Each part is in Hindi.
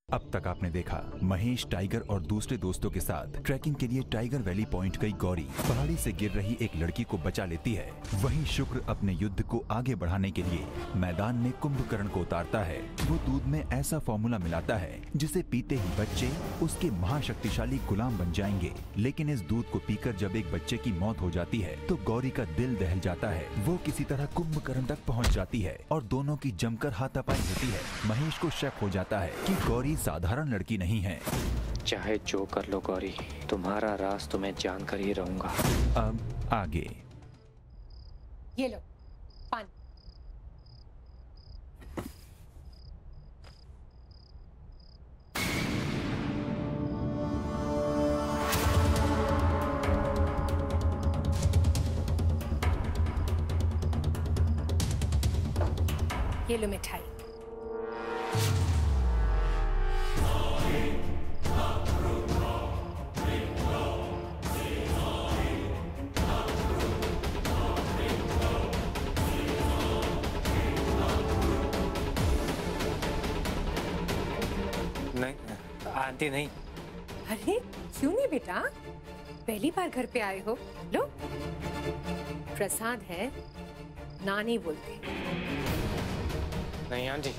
अब तक आपने देखा महेश टाइगर और दूसरे दोस्तों के साथ ट्रैकिंग के लिए टाइगर वैली पॉइंट गई गौरी पहाड़ी से गिर रही एक लड़की को बचा लेती है। वहीं शुक्र अपने युद्ध को आगे बढ़ाने के लिए मैदान में कुंभकर्ण को उतारता है। वो दूध में ऐसा फॉर्मूला मिलाता है जिसे पीते ही बच्चे उसके महाशक्तिशाली गुलाम बन जाएंगे। लेकिन इस दूध को पीकर जब एक बच्चे की मौत हो जाती है तो गौरी का दिल दहल जाता है। वो किसी तरह कुंभकर्ण तक पहुँच जाती है और दोनों की जमकर हाथापाई होती है। महेश को शक हो जाता है कि गौरी साधारण लड़की नहीं है। चाहे जो कर लो गौरी, तुम्हारा राज तो मैं जानकर ही रहूंगा। अब आगे। ये लो पानी। ये लो मिठाई। नहीं आंटी नहीं। अरे क्यों नहीं बेटा, पहली बार घर पे आए हो। लो प्रसाद है, नानी बोलते। नहीं आंटी।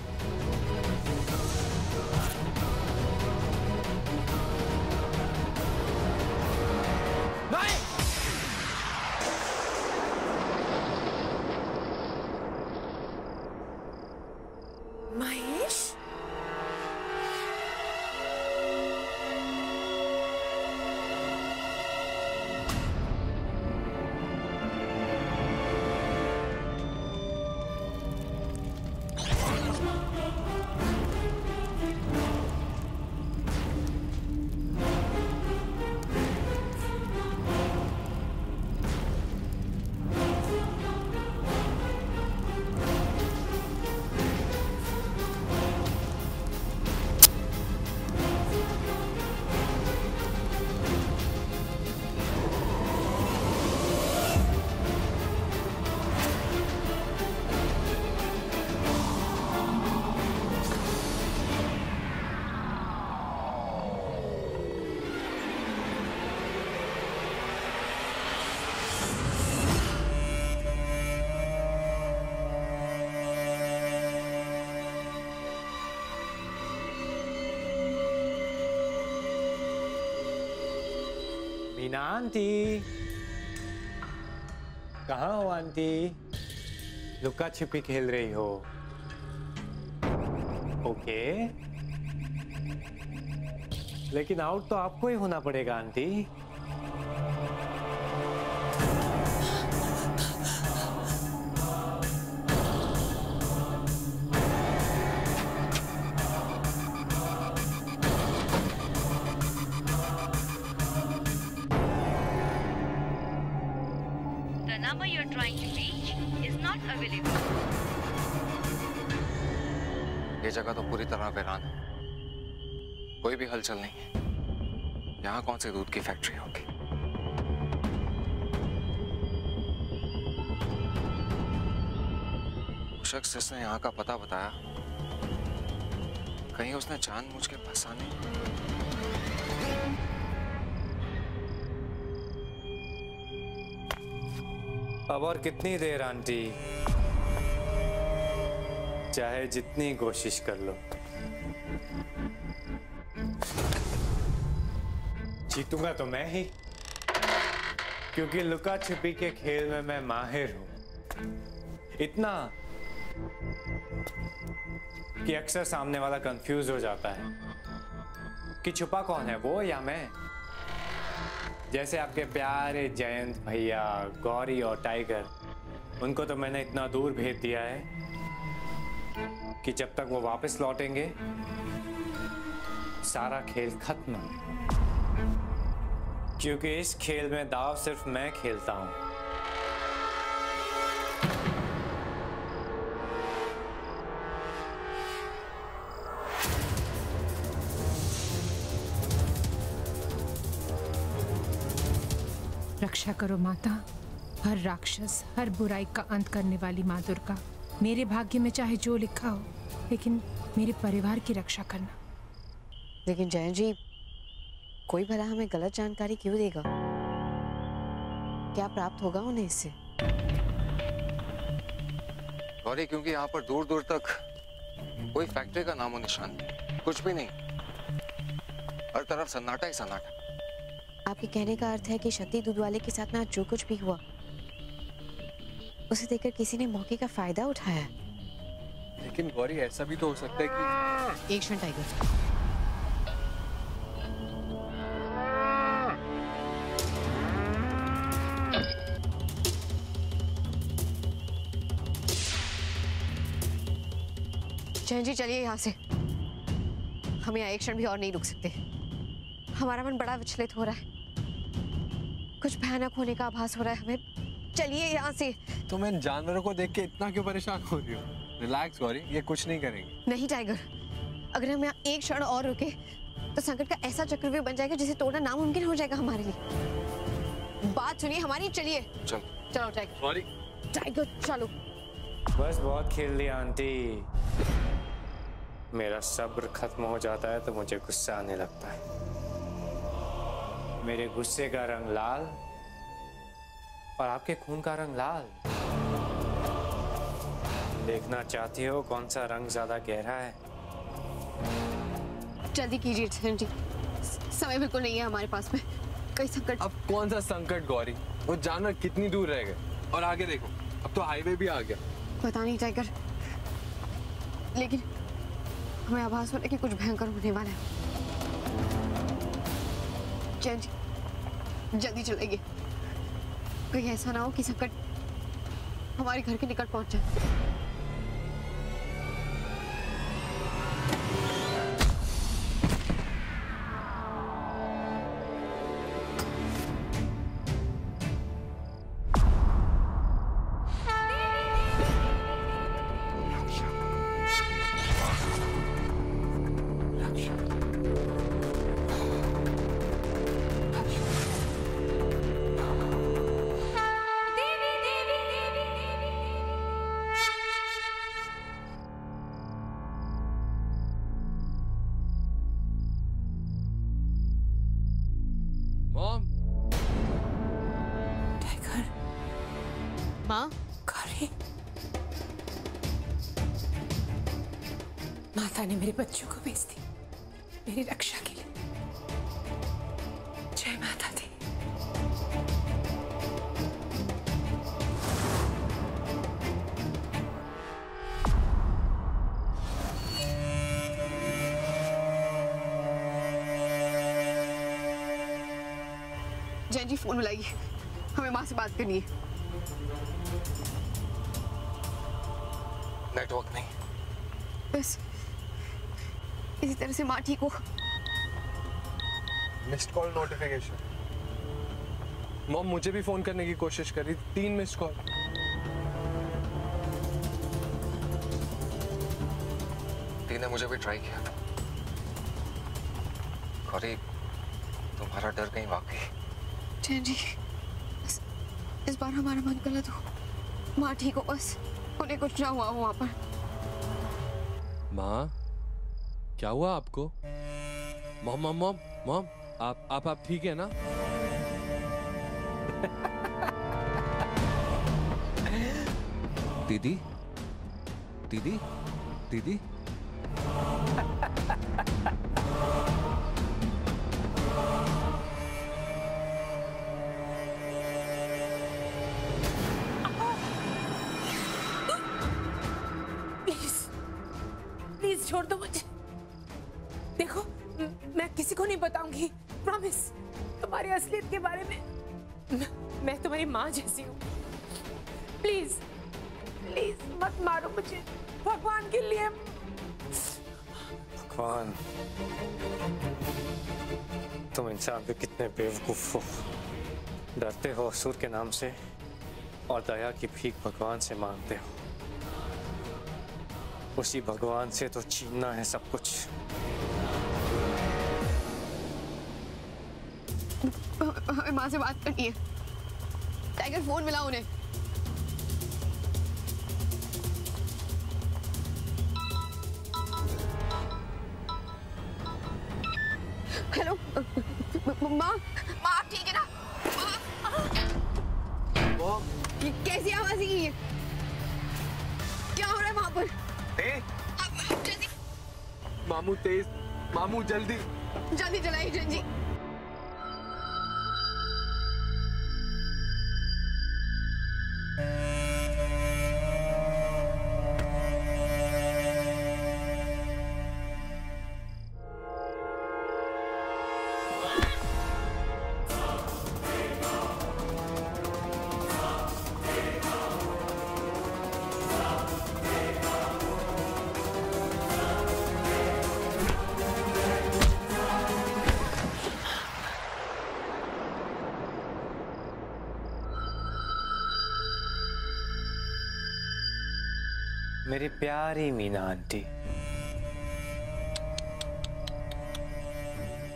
नहीं। महेश मीना आंटी, कहाँ हो आंटी? लुका छिपी खेल रही हो? ओके, लेकिन आउट तो आपको ही होना पड़ेगा aunty. The number you're trying to reach is not available. ये जगह तो पूरी तरह वीरान है, कोई भी हलचल नहीं है। यहाँ कौन सी दूध की फैक्ट्री होगी? वो शख्स जिसने यहाँ का पता बताया, कहीं उसने जानबूझ के फंसाने। अब और कितनी देर आंटी? चाहे जितनी कोशिश कर लो, जीतूंगा तो मैं ही, क्योंकि लुका छिपी के खेल में मैं माहिर हूं। इतना कि अक्सर सामने वाला कंफ्यूज हो जाता है कि छुपा कौन है, वो या मैं। जैसे आपके प्यारे जयंत भैया, गौरी और टाइगर, उनको तो मैंने इतना दूर भेज दिया है कि जब तक वो वापस लौटेंगे सारा खेल खत्म। क्योंकि इस खेल में दाव सिर्फ मैं खेलता हूं। रक्षा करो माता, हर राक्षस, हर बुराई का अंत करने वाली माँ दुर्गा। मेरे भाग्य में चाहे जो लिखा हो, लेकिन मेरे परिवार की रक्षा करना। लेकिन जयंत जी, कोई भला हमें गलत जानकारी क्यों देगा? क्या प्राप्त होगा उन्हें इससे? गौरी, क्योंकि यहाँ पर दूर दूर तक कोई फैक्ट्री का नामो निशान नहीं, कुछ भी नहीं, हर तरफ सन्नाटा ही सन्नाटा। आपके कहने का अर्थ है कि शक्ति दूध वाले के साथ में आज जो कुछ भी हुआ उसे देखकर किसी ने मौके का फायदा उठाया है। लेकिन गौरी, ऐसा भी तो हो सकता है कि... एक क्षण टाइगर, जयंत जी चलिए यहाँ से। हम यहाँ एक क्षण भी और नहीं रुक सकते। हमारा मन बड़ा विचलित हो रहा है, कुछ भयानक होने का आभास हो रहा है हमें। चलिए यहाँ से। तुम इन जानवरों को देख के इतना क्यों परेशान हो रही हो? रिलैक्स गौरी, ये कुछ नहीं करेंगे। नहीं टाइगर, अगर हम यहाँ एक क्षण और रुके तो संकट का ऐसा चक्रव्यूह बन जाएगा जिसे तोड़ना नामुमकिन हो जाएगा हमारे लिए। बात सुनिए हमारी, चलिए। चलो टाइगर। गौरी, टाइगर चलो। बस बहुत खेल लिया आंटी। मेरा सब्र खत्म हो जाता है तो मुझे गुस्सा आने लगता है। मेरे गुस्से का रंग लाल और आपके खून का रंग लाल। देखना चाहती हो कौन सा रंग ज्यादा गहरा है? जल्दी कीजिए जयंत जी, समय बिल्कुल नहीं है हमारे पास में। कई संकट। अब कौन सा संकट गौरी? वो जानवर कितनी दूर रह गए और आगे देखो, अब तो हाईवे भी आ गया। पता नहीं टाइगर, लेकिन हमें आभास हो रहा है कि कुछ भयंकर होने वाला है। जयंत जी जल्दी चलेंगे, कहीं ऐसा ना हो कि संकट हमारे घर के निकट पहुंच जाए। माँ, माता ने मेरे बच्चों को भेज दी मेरी रक्षा के लिए। जय माता दी। जयंत जी फोन मिलाइए, हमें माँ से बात करनी है। नेटवर्क नहीं। बस इसी तरह से माँ ठीक हो। Missed call notification. मॉम मुझे भी फोन करने की कोशिश करी, 3 मिस्ड कॉल। टी ने मुझे भी ट्राई किया। गौरी, तुम्हारा डर कहीं वाकई? जयंत जी, इस बार हमारा मन गलत हो। माँ ठीक हो, बस उन्हें कुछ ना हुआ हो वहाँ पर। माँ, क्या हुआ आपको? मॉम मॉम मॉम मॉम, आप ठीक है ना? दीदी दीदी दीदी प्लीज छोड़ दो मुझे। देखो, मैं किसी को नहीं बताऊंगी, प्रॉमिस। तुम्हारी असलियत के बारे में मैं तुम्हारी माँ जैसी हूँ। प्लीज प्लीज मत मारो मुझे, भगवान के लिए। भगवान, तुम इंसान पे कितने बेवकूफ हो। डरते हो असुर के नाम से और दया की भीख भगवान से मांगते हो। उसी भगवान से तो छीनना है सब कुछ। हमें माँ से बात करनी है। टाइगर फोन मिला उन्हें। हेलो माँ, माँ आप ठीक है ना? कैसी आवाज है ये? क्या हो रहा है वहां पर? जल्दी मामू तेज, मामू जल्दी जल्दी चलाइए जंजी। मेरी प्यारी मीना आंटी,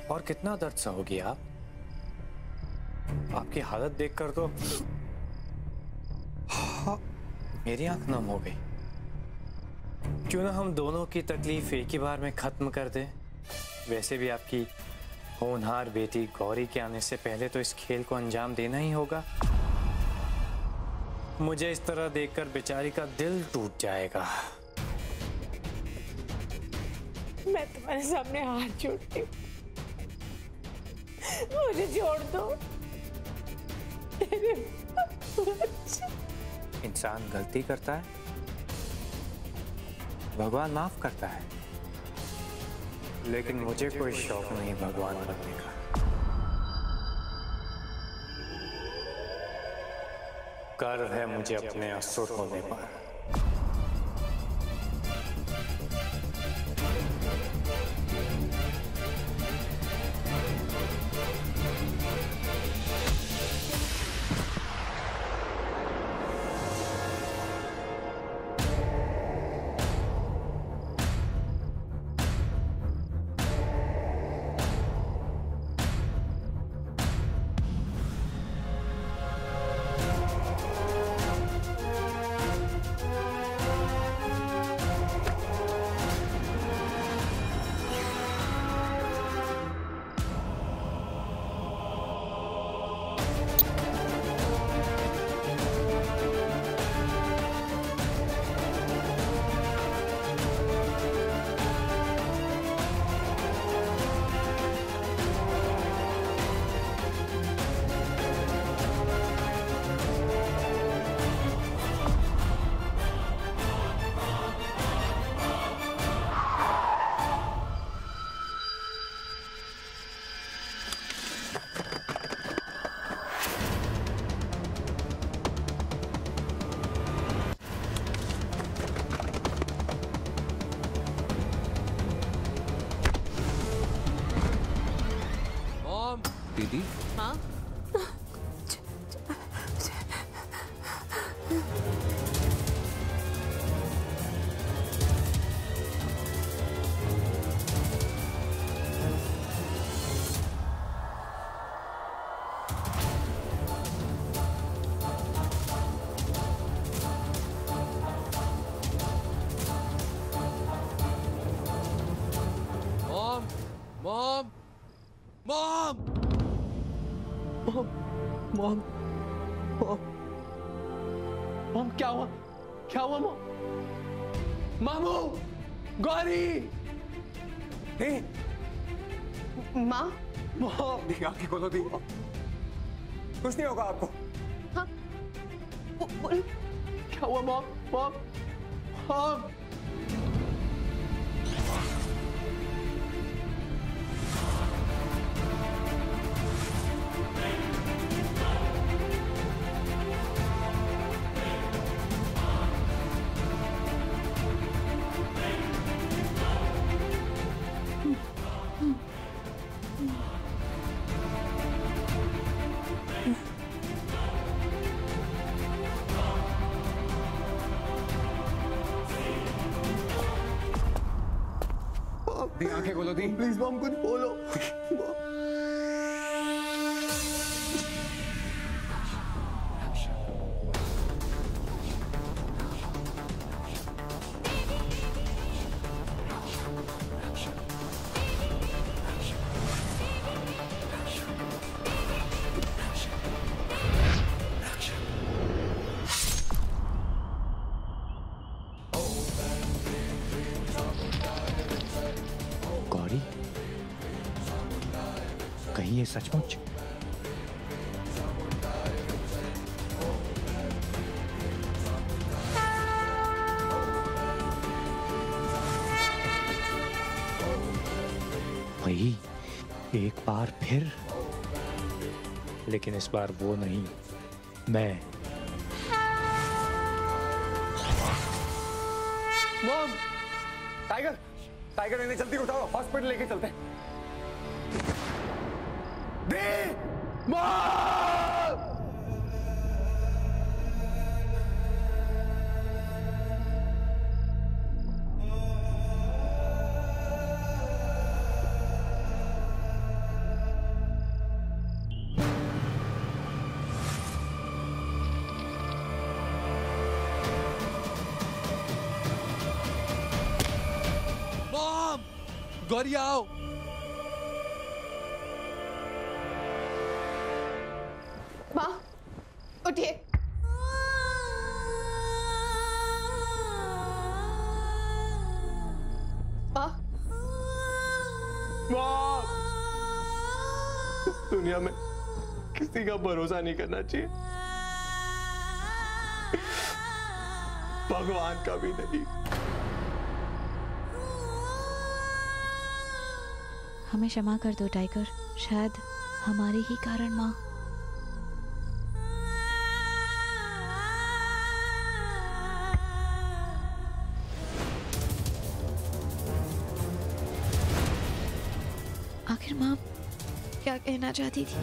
और कितना दर्द सहोगी आप? आपकी हालत देखकर तो मेरी आंख नम हो गई। क्यों ना हम दोनों की तकलीफ एक ही बार में खत्म कर दें? वैसे भी आपकी होनहार बेटी गौरी के आने से पहले तो इस खेल को अंजाम देना ही होगा। मुझे इस तरह देखकर बेचारी का दिल टूट जाएगा। मैं तुम्हारे सामने हाथ जोड़ती हूँ, मुझे छोड़ दो। इंसान गलती करता है, भगवान माफ करता है, लेकिन मुझे कोई शौक नहीं भगवान बनने का। गर्व है मुझे अपने असुर होने पर। दीदी, हाँ? Mom, mom, mom, mom, mom, mom, क्या हुआ? क्या हुआ मॉम? मामू, गौरी, माँ, मॉम, दी आंखें खोलो दी। कुछ नहीं होगा आपको। हाँ? क्या हुआ मॉम? Mom, mom. दी आंखें खोलो दी। प्लीज मॉम कुछ बोलो। सचमुच? वही एक बार फिर, लेकिन इस बार वो नहीं, मैं। मॉम, टाइगर, टाइगर इन्हें जल्दी उठाओ, हॉस्पिटल लेके चलते हैं। मॉम! गौरी आओ। माँ, उठिए। माँ, इस दुनिया में किसी का भरोसा नहीं करना चाहिए, भगवान का भी नहीं। हमें क्षमा कर दो टाइगर, शायद हमारे ही कारण माँ। आखिर माँ क्या कहना चाहती थी?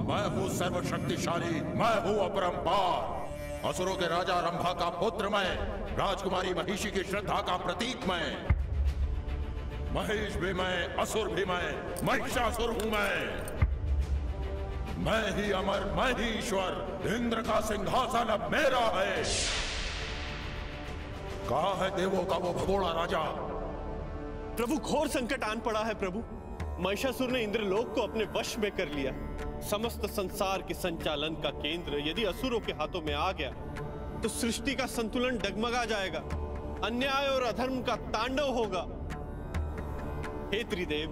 मैं हूँ सर्वशक्तिशाली, मैं हूँ अपरंपार। असुरों के राजा रंभा का पुत्र मैं, राजकुमारी महिषी की श्रद्धा का प्रतीक मैं। महेश भी मैं, असुर भी मैं, महिषासुर हूँ मैं ही अमर, मैं ही ईश्वर। इंद्र का सिंहासन अब मेरा है। कहाँ है देवों का वो भगोड़ा राजा? प्रभु, घोर संकट आन पड़ा है प्रभु। महिषासुर ने इंद्रलोक को अपने वश में कर लिया। समस्त संसार के संचालन का केंद्र यदि असुरों के हाथों में आ गया तो सृष्टि का संतुलन डगमगा जाएगा, अन्याय और अधर्म का तांडव होगा। हे त्रिदेव,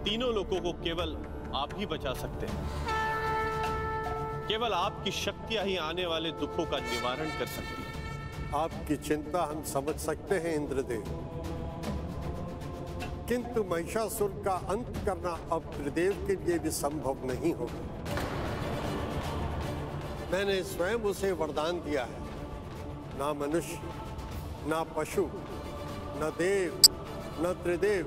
तीनों लोगों को केवल आप ही बचा सकते हैं। केवल आपकी शक्तियां ही आने वाले दुखों का निवारण कर सकती हैं। आपकी चिंता हम समझ सकते हैं इंद्रदेव, किंतु महिषासुर का अंत करना अब त्रिदेव के लिए भी संभव नहीं होगा। मैंने स्वयं उसे वरदान दिया है, ना मनुष्य, ना पशु, न देव, न त्रिदेव,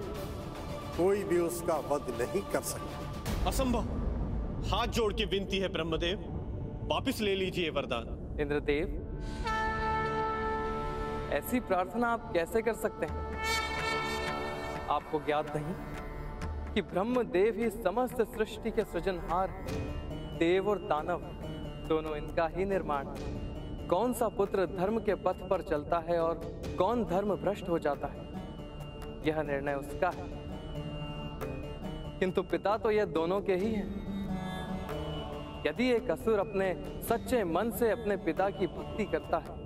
कोई भी उसका वध नहीं कर सकता। असंभव। हाथ जोड़ के विनती है ब्रह्मदेव, वापिस ले लीजिए वरदान। इंद्रदेव, ऐसी प्रार्थना आप कैसे कर सकते हैं? आपको ज्ञात नहीं कि ब्रह्मदेव ही समस्त सृष्टि के सृजनहार हैं। देव और दानव दोनों इनका ही निर्माण। कौन सा पुत्र धर्म के पथ पर चलता है और कौन धर्म भ्रष्ट हो जाता है, यह निर्णय उसका है। किंतु पिता तो यह दोनों के ही हैं। यदि एक असुर अपने सच्चे मन से अपने पिता की भक्ति करता है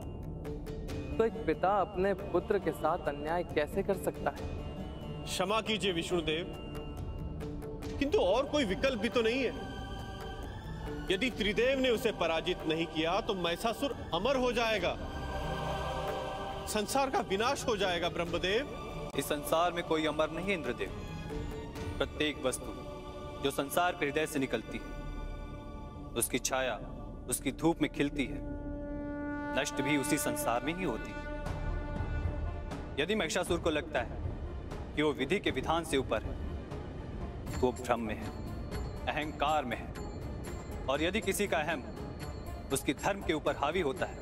तो एक पिता अपने पुत्र के साथ अन्याय कैसे कर सकता है? क्षमा कीजिए विष्णुदेव, किंतु और कोई विकल्प भी तो नहीं है। यदि त्रिदेव ने उसे पराजित नहीं किया तो महिषासुर अमर हो जाएगा। संसार का विनाश हो जाएगा ब्रह्मदेव। इस संसार में कोई अमर नहीं इंद्रदेव। प्रत्येक वस्तु जो संसार के हृदय से निकलती है, उसकी छाया उसकी धूप में खिलती है, नष्ट भी उसी संसार में ही होती है। यदि महिषासुर को लगता है कि वो विधि के विधान से ऊपर है, तो वो भ्रम में है, अहंकार में है। और यदि किसी का अहम उसकी धर्म के ऊपर हावी होता है,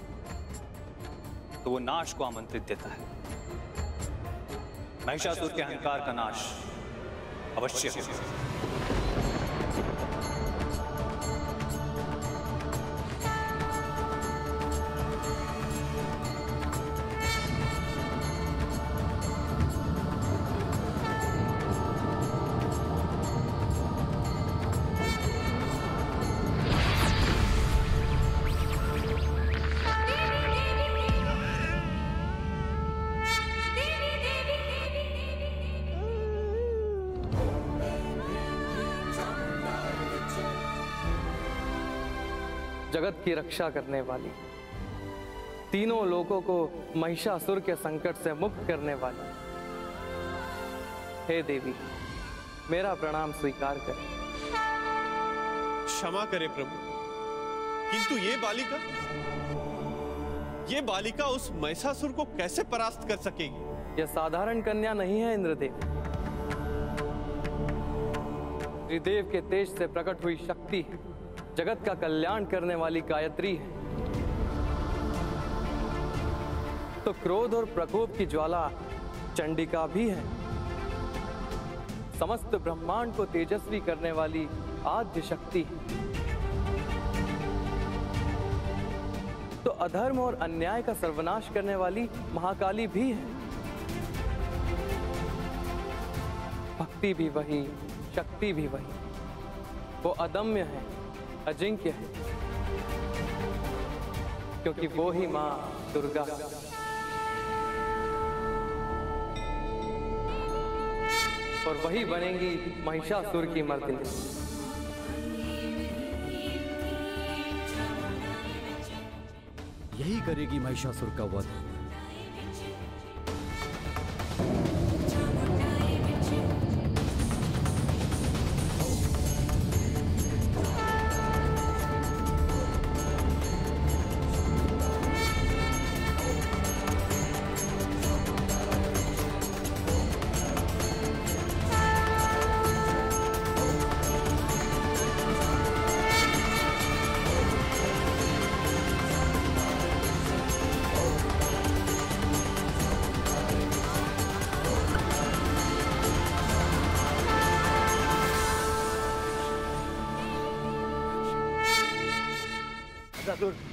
तो वो नाश को आमंत्रित देता है। महिषासुर के अहंकार का नाश अवश्य होगा। जगत की रक्षा करने वाली, तीनों लोगों को महिषासुर के संकट से मुक्त करने वाली, हे देवी, मेरा प्रणाम स्वीकार करें। क्षमा करें प्रभु, किंतु ये बालिका उस महिषासुर को कैसे परास्त कर सकेगी? यह साधारण कन्या नहीं है इंद्रदेव। त्रिदेव के तेज से प्रकट हुई शक्ति है, जगत का कल्याण करने वाली गायत्री है। तो क्रोध और प्रकोप की ज्वाला चंडिका भी है। समस्त ब्रह्मांड को तेजस्वी करने वाली आद्य शक्ति है। तो अधर्म और अन्याय का सर्वनाश करने वाली महाकाली भी है। भक्ति भी वही, शक्ति भी वही। वो अदम्य है, अजिंक्य है, क्योंकि वो ही मां दुर्गा। और वही बनेंगी महिषासुर की मर्दिनी। यही करेगी महिषासुर का वध।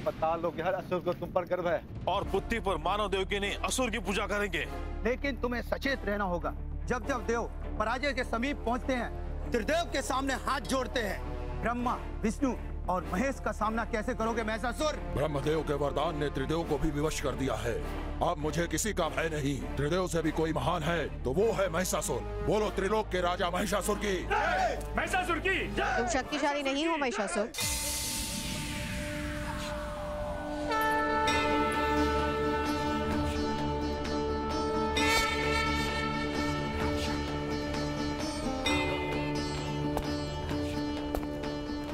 बता लो कि हर असुर को तुम पर गर्व है और बुद्धि पर मानव देव की नहीं असुर की पूजा करेंगे। लेकिन तुम्हें सचेत रहना होगा। जब जब देव पराजय के समीप पहुंचते हैं, त्रिदेव के सामने हाथ जोड़ते हैं। ब्रह्मा, विष्णु और महेश का सामना कैसे करोगे महिषासुर? ब्रह्मदेव के वरदान ने त्रिदेव को भी विवश कर दिया है। अब मुझे किसी का भय नहीं। त्रिदेव से भी कोई महान है तो वो है महिषासुर। बोलो त्रिलोक के राजा महिषासुर की। महिषासुर की। तुम शक्तिशाली नहीं हो महिषासुर।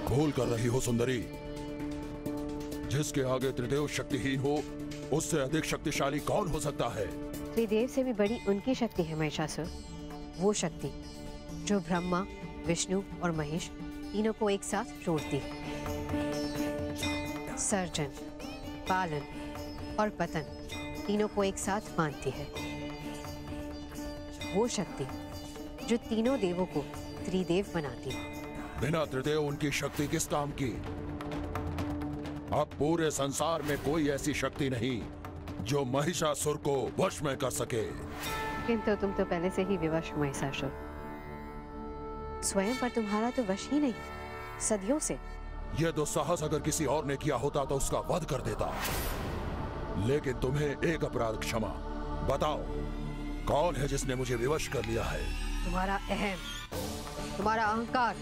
भूल कर रही हो सुंदरी। जिसके आगे त्रिदेव शक्तिहीन हो, उससे अधिक शक्तिशाली कौन हो सकता है? त्रिदेव से भी बड़ी उनकी शक्ति है महिषासुर। वो शक्ति जो ब्रह्मा, विष्णु और महेश तीनों को एक साथ जोड़ती है। सर्जन, पालन और पतन तीनों को एक साथ बांधती है। वो शक्ति जो तीनों देवों को त्रिदेव बनाती है। बिना त्रिदेव उनकी शक्ति किस काम की? अब पूरे संसार में कोई ऐसी शक्ति नहीं जो महिषासुर को वश में कर सके। किंतु तुम तो पहले से ही विवश हो महिषासुर। स्वयं पर तुम्हारा तो वश ही नहीं, सदियों से। यह दुस्साहस अगर किसी और ने किया होता तो उसका वध कर देता। लेकिन तुम्हें एक अपराध क्षमा। बताओ कौन है जिसने मुझे विवश कर लिया है? तुम्हारा अहम, तुम्हारा अहंकार,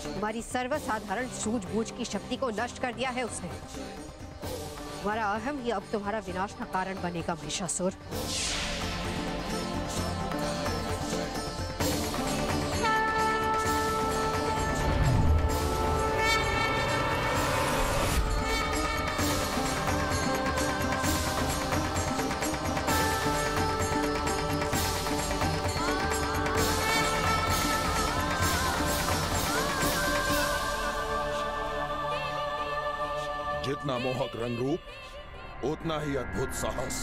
तुम्हारी सर्वसाधारण सूझबूझ की शक्ति को नष्ट कर दिया है उसने। तुम्हारा अहम ही अब तुम्हारा विनाश का कारण बनेगा महिषासुर। जितना मोहक रंग रूप उतना ही अद्भुत साहस।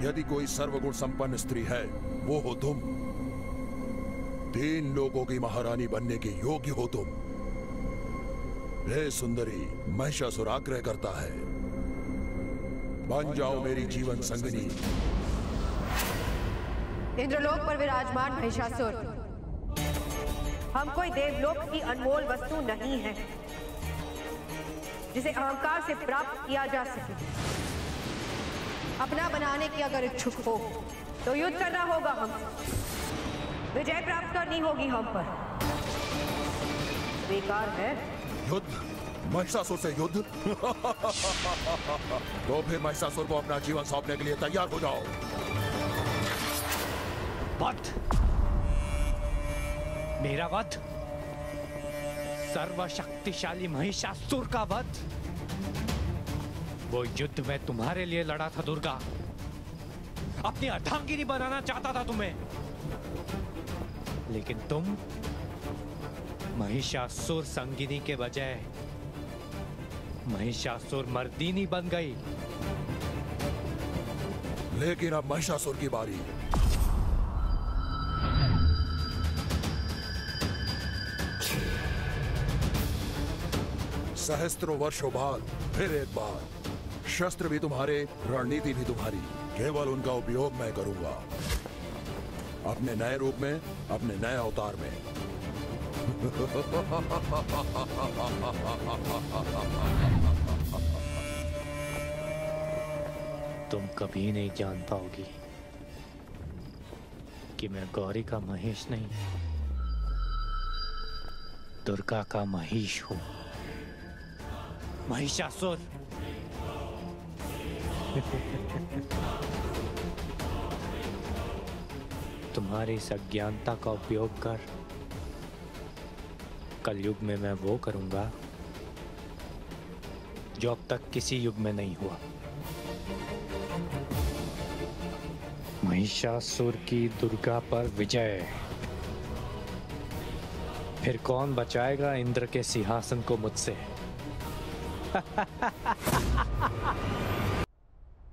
यदि कोई सर्वगुण संपन्न स्त्री है वो हो तुम। 3 लोगों की महारानी बनने के योग्य हो तुम। हे सुंदरी, महिषासुर आग्रह करता है, बन जाओ मेरी जीवन संगिनी। इंद्रलोक पर विराजमान महिषासुर, हम कोई देवलोक की अनमोल वस्तु नहीं है जिसे अहंकार से प्राप्त किया जा सके। अपना बनाने की अगर इच्छुक हो तो युद्ध करना होगा हमसे, विजय प्राप्त करनी होगी हम पर। स्वीकार है? युद्ध? महिषासुर से युद्ध? तो फिर महिषासुर को अपना जीवन सौंपने के लिए तैयार हो जाओ। वध, मेरा वध, सर्वशक्तिशाली महिषासुर का वध। वो युद्ध में तुम्हारे लिए लड़ा था दुर्गा, अपनी अर्धांगिनी बनाना चाहता था तुम्हें, लेकिन तुम महिषासुर संगिनी के बजाय महिषासुर मर्दिनी बन गई। लेकिन अब महिषासुर की बारी। सहस्त्रों वर्षों बाद फिर एक बार, शस्त्र भी तुम्हारे, रणनीति भी तुम्हारी, केवल उनका उपयोग मैं करूंगा अपने नए रूप में, अपने नए अवतार में। तुम कभी नहीं जान पाओगी कि मैं गौरी का महेश नहीं, दुर्गा का महिष हूं। महिषासुर, तुम्हारी इस अज्ञानता का उपयोग कर कलयुग में मैं वो करूंगा जो अब तक किसी युग में नहीं हुआ। महिषासुर की दुर्गा पर विजय। फिर कौन बचाएगा इंद्र के सिंहासन को मुझसे?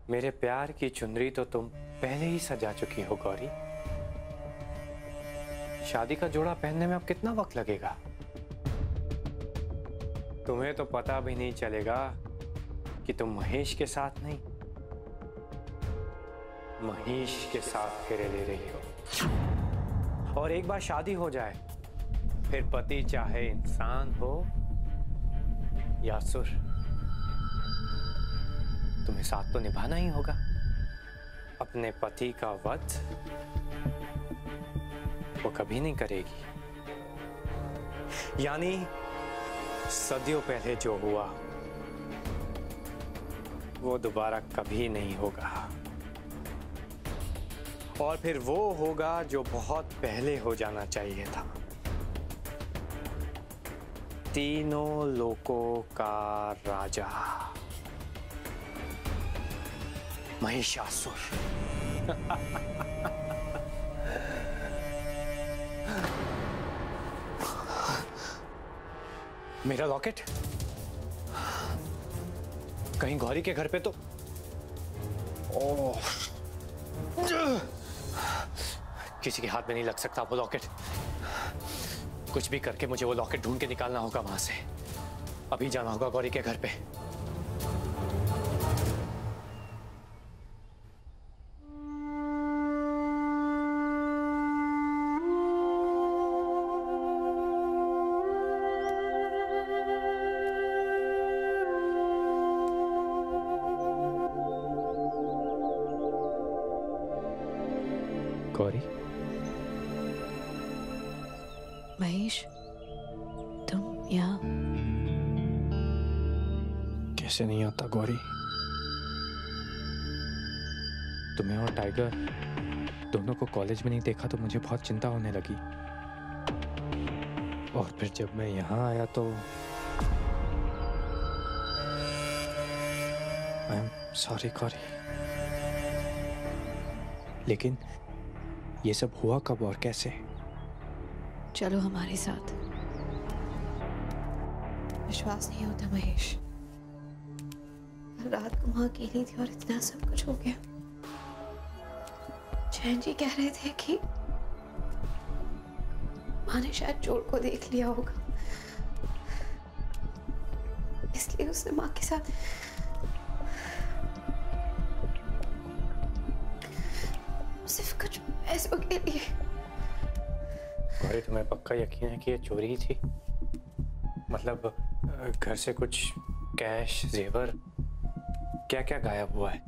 मेरे प्यार की चुनरी तो तुम पहले ही सजा चुकी हो गौरी। शादी का जोड़ा पहनने में अब कितना वक्त लगेगा? तुम्हें तो पता भी नहीं चलेगा कि तुम महेश के साथ नहीं, महिष के साथ फेरे ले रही हो। और एक बार शादी हो जाए फिर पति चाहे इंसान हो या असुर, तुम्हें साथ तो निभाना ही होगा। अपने पति का वध वो कभी नहीं करेगी। यानी सदियों पहले जो हुआ वो दोबारा कभी नहीं होगा। और फिर वो होगा जो बहुत पहले हो जाना चाहिए था। तीनों लोकों का राजा महिषासुर। मेरा लॉकेट कहीं गौरी के घर पे तो? ओह, किसी के हाथ में नहीं लग सकता वो लॉकेट। कुछ भी करके मुझे वो लॉकेट ढूंढ के निकालना होगा वहां से। अभी जाना होगा गौरी के घर पे। गौरी, महेश, तुम यहाँ? कैसे नहीं आता गौरी? तुम्हें और टाइगर दोनों को कॉलेज में नहीं देखा तो मुझे बहुत चिंता होने लगी। और फिर जब मैं यहाँ आया तो आई एम सॉरी गौरी। लेकिन ये सब हुआ कब और कैसे? चलो हमारे साथ। विश्वास नहीं होता महेश, कल रात को माँ अकेली थी और इतना सब कुछ हो गया। जैन जी कह रहे थे कि माँ ने शायद चोर को देख लिया होगा, इसलिए उसने माँ के साथ सिर्फ कुछ पैसों के लिए। गौरी, तुम्हें पक्का यकीन है कि ये चोरी ही थी? मतलब घर से कुछ कैश, जेवर, क्या क्या गायब हुआ है?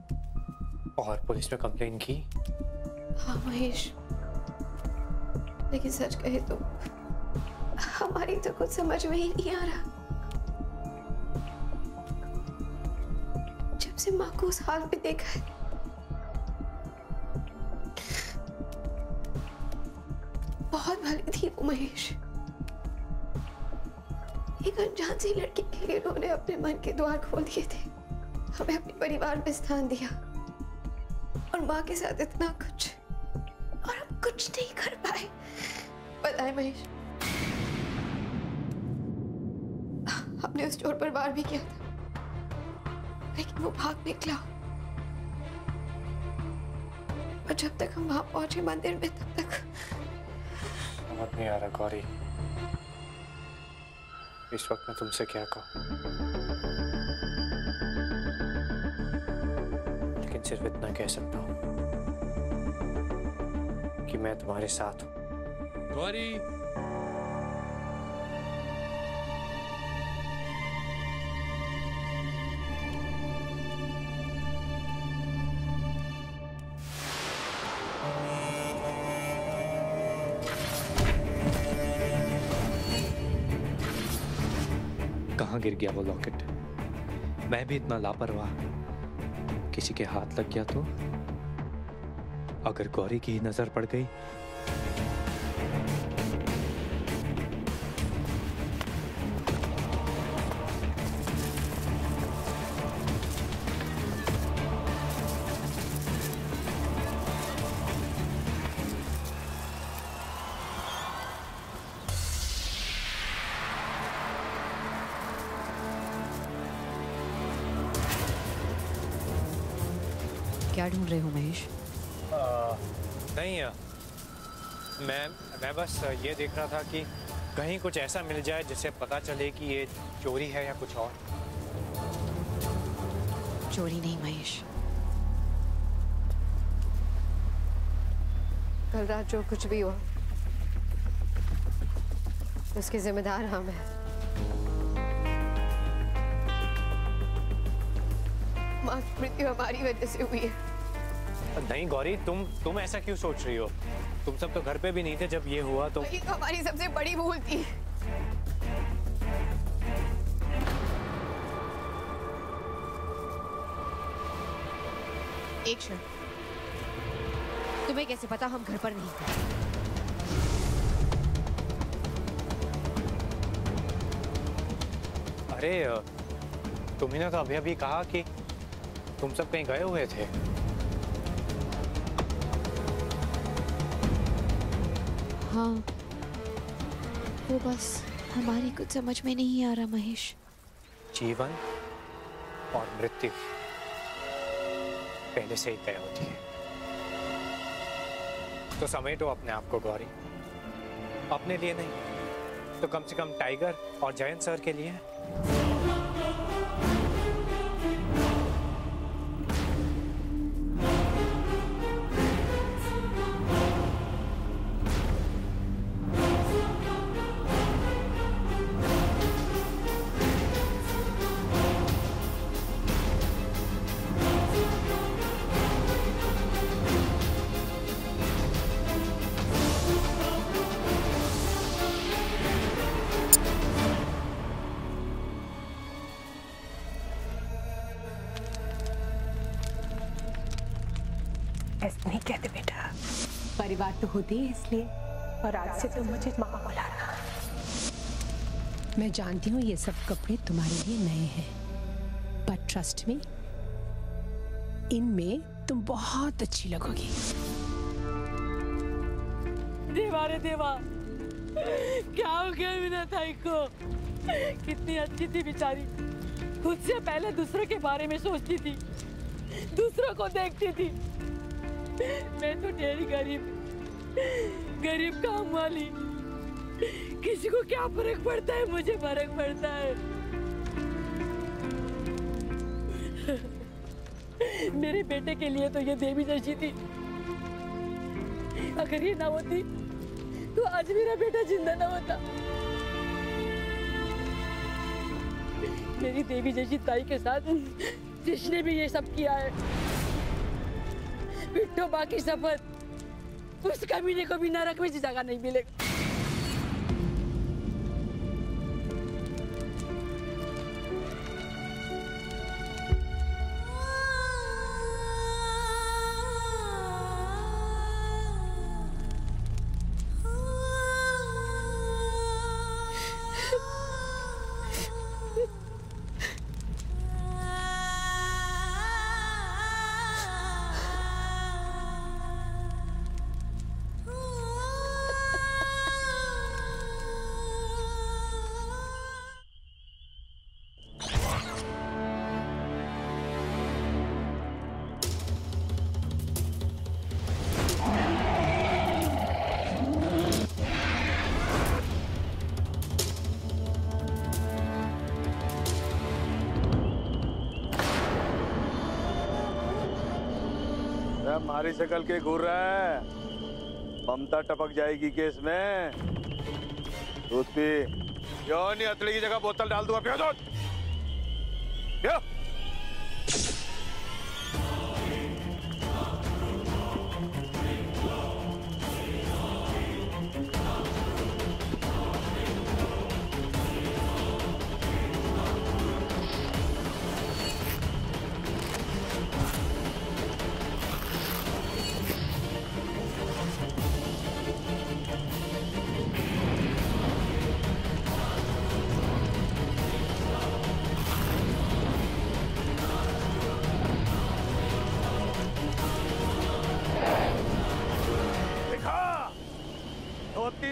और पुलिस में कंप्लेन की? हाँ महेश, लेकिन सच कहे तो हमारी तो कुछ समझ में ही नहीं आ रहा। जब से माँ को उस हाल में देखा है, बहुत भली थी वो महेश। एक अनजान सी लड़की के लिए उन्होंने अपने मन के द्वार खोल दिए थे, हमें अपने परिवार में स्थान दिया और माँ के साथ इतना कुछ, और हम कुछ नहीं कर पाए। पता है महेश, हमने उस चोर पर वार भी किया था, लेकिन वो भाग निकला। और जब तक हम वहां पहुंचे मंदिर में, तब तक समझ नहीं आ रहा गौरी, इस वक्त मैं तुमसे क्या कहूं। लेकिन सिर्फ इतना कह सकता हूं कि मैं तुम्हारे साथ हूं। गौरी, कहाँ गिर गया वो लॉकेट? मैं भी इतना लापरवाह, किसी के हाथ लग गया तो? अगर गौरी की नजर पड़ गई क्या ढूंढ रहे हो महेश? नहीं, मैं बस ये देख रहा था कि कहीं कुछ ऐसा मिल जाए जिससे पता चले कि ये चोरी है या कुछ और। चोरी नहीं महेश, कल रात जो कुछ भी हुआ उसके जिम्मेदार हम हैं। माँ की मृत्यु हमारी वजह से हुई है। नहीं गौरी, तुम ऐसा क्यों सोच रही हो? तुम सब तो घर पे भी नहीं थे जब ये हुआ। तो वही तो हमारी सबसे बड़ी भूल थी। एक क्षण, तुम्हें कैसे पता हम घर पर नहीं थे? अरे तुमने तो अभी अभी कहा कि तुम सब कहीं गए हुए थे। हाँ, वो बस हमारी कुछ समझ में नहीं आ रहा महेश। जीवन और मृत्यु पहले से ही तय होती है, तो समेटो अपने आप को गौरी। अपने लिए नहीं तो कम से कम टाइगर और जयंत सर के लिए। बेटा, परिवार तो होती है इसलिए, और आज से तो मुझे माँ बुलाना। मैं जानती हूँ ये सब कपड़े तुम्हारे लिए नए हैं, पर ट्रस्ट मी, इनमें तुम बहुत अच्छी लगोगी। देवा रे देवा, क्या हो गया मीना ताई को? कितनी अच्छी थी बेचारी, खुद से पहले दूसरों के बारे में सोचती थी, दूसरों को देखती थी। मैं तो ढेरी गरीब काम वाली, किसी को क्या फर्क पड़ता है, मुझे फर्क पड़ता है। मेरे बेटे के लिए तो ये देवी जैसी थी, अगर ये ना होती तो आज मेरा बेटा जिंदा ना होता। मेरी देवी जैसी ताई के साथ जिसने भी ये सब किया है, पिट्ठो बाकी शपथ, उस कमीने को भी नरक में जगह नहीं मिलेगी। हमारी शक्ल के घूर रहा है, ममता टपक जाएगी केस में। दूध पी, यो नहीं हथड़ी की जगह बोतल डाल दूंगा, पियो दूध, पियो।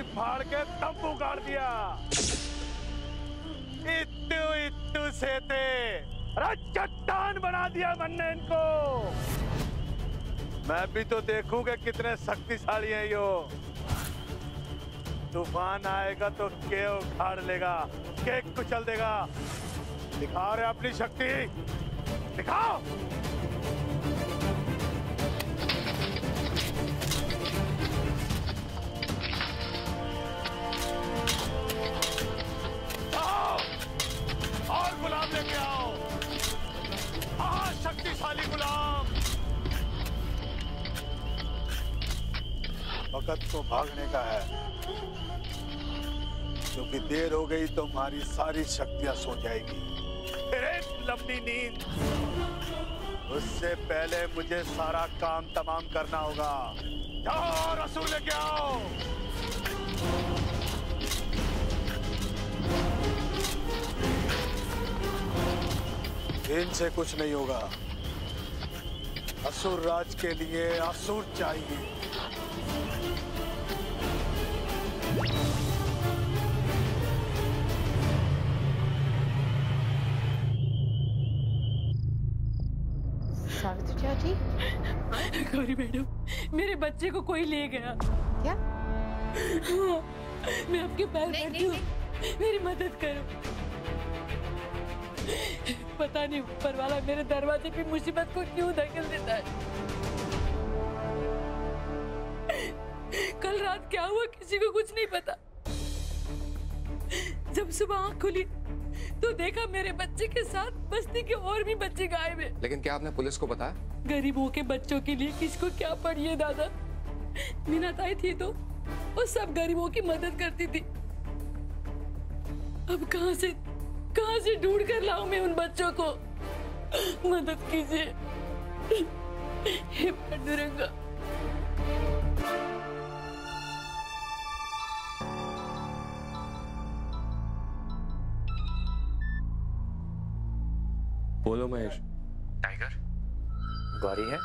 फाड़ के तंबू गाड़ दिया, इत्तू से थे, अरे चट्टान बना दिया मैंने इनको। मैं भी तो देखूं कि कितने शक्तिशाली हैं यो। तूफान आएगा तो के उखाड़ लेगा, के कुचल देगा। दिखाओ रे अपनी शक्ति, दिखाओ। और गुलाम लेके आओ, शक्तिशाली गुलाम। वक्त को भागने का है, क्योंकि देर हो गई तो हमारी सारी शक्तियां सो जाएगी। फिर एक लंबी नींद, उससे पहले मुझे सारा काम तमाम करना होगा। जाओ रसूल लेके आओ। इनसे कुछ नहीं होगा, असुर राज के लिए असुर चाहिए। सावित्री चाची, गौरी मैडम, मेरे बच्चे को कोई ले गया। क्या? मैं आपके पैर पड़ती हूँ, मेरी मदद करो। पता नहीं ऊपर वाला मेरे दरवाजे पे मुसीबत को क्यों धकेल देता है। कल रात क्या हुआ किसी को कुछ नहीं पता। जब सुबह आँख खुली तो देखा मेरे बच्चे के साथ बस्ती के और भी बच्चे गायब हैं। लेकिन क्या आपने पुलिस को बताया? गरीबों के बच्चों के लिए किसको क्या पड़ी है दादा। मीना ताई थी तो वो सब गरीबों की मदद करती थी। अब कहाँ से ढूंढ कर लाऊं मैं उन बच्चों को? मदद कीजिए हे पांडुरंगा। बोलो महेश। टाइगर, गौरी है?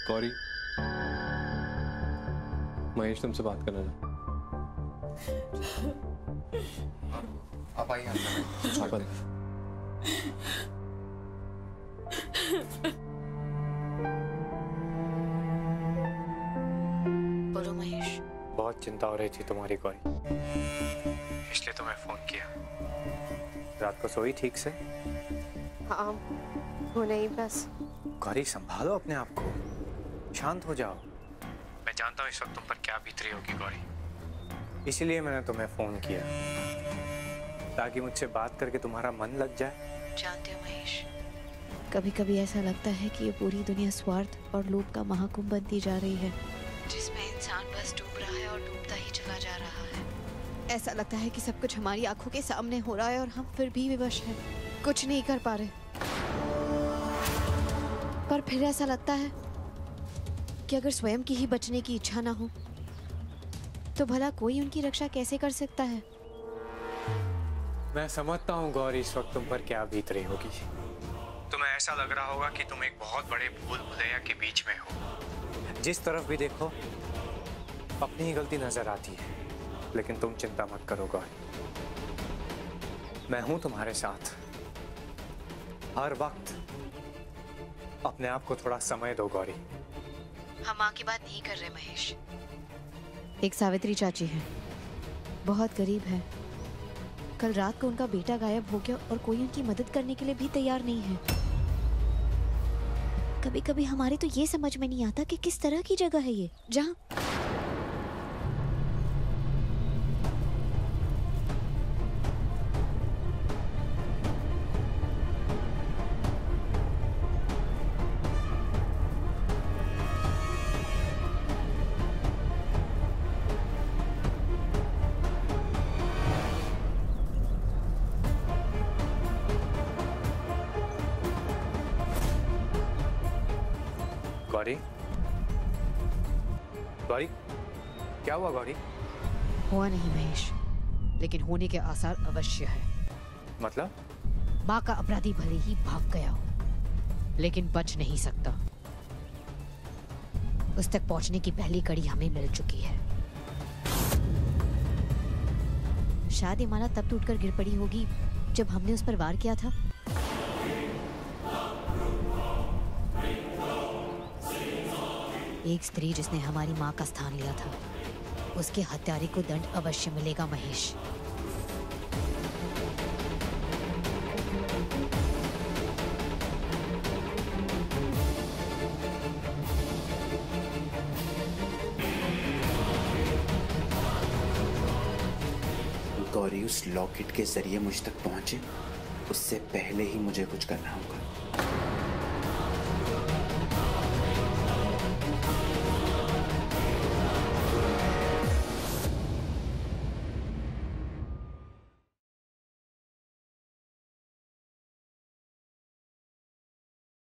गौरी, महेश तुमसे बात करना है। आप आइए अंदर। बोलो महेश। बहुत चिंता हो रही थी तुम्हारी गौरी, इसलिए तुम्हें फोन किया। रात को सोई ठीक से? हाँ, वो नहीं बस। गौरी संभालो अपने आप को, शांत हो जाओ। मैं जानता हूँ इस वक्त तुम पर क्या बीत रही होगी गौरी, इसीलिए मैंने तुम्हें फोन किया ताकि मुझसे बात करके तुम्हारा मन लग जाए। जानते हो महेश, कभी कभी ऐसा लगता है कि ये पूरी दुनिया स्वार्थ और लोभ का महाकुंभ बनती जा रही है, जिसमें इंसान बस डूब रहा है और डूबता ही चला जा रहा है। ऐसा लगता है कि सब कुछ हमारी आंखों के सामने हो रहा है और हम फिर भी विवश हैं, कुछ नहीं कर पा रहे। पर फिर ऐसा लगता है कि अगर स्वयं की ही बचने की इच्छा ना हो तो भला कोई उनकी रक्षा कैसे कर सकता है। मैं समझता हूँ गौरी इस वक्त तुम पर क्या बीत रही होगी। तुम्हें ऐसा लग रहा होगा कि तुम एक बहुत बड़े भूल भुलैया के बीच में हो। जिस तरफ भी देखो अपनी ही गलती नजर आती है, लेकिन तुम चिंता मत करो गौरी, मैं हूं तुम्हारे साथ। हर वक्त अपने आप को थोड़ा समय दो गौरी। हम माँ की बात नहीं कर रहे महेश। एक सावित्री चाची है, बहुत गरीब है। कल रात को उनका बेटा गायब हो गया और कोई उनकी मदद करने के लिए भी तैयार नहीं है। कभी कभी हमारे तो ये समझ में नहीं आता कि किस तरह की जगह है ये, जहाँ गौरी, गौरी, क्या हुआ गौरी? हुआ नहीं महेश, लेकिन होने के आसार अवश्य है। मतलब? माँ का अपराधी भले ही भाग गया हो, लेकिन बच नहीं सकता। उस तक पहुंचने की पहली कड़ी हमें मिल चुकी है। शायद ये माला तब टूटकर गिर पड़ी होगी जब हमने उस पर वार किया था। एक स्त्री जिसने हमारी माँ का स्थान लिया था, उसके हत्यारे को दंड अवश्य मिलेगा महेश। गौरी उस लॉकेट के जरिए मुझ तक पहुंचे, उससे पहले ही मुझे कुछ करना होगा।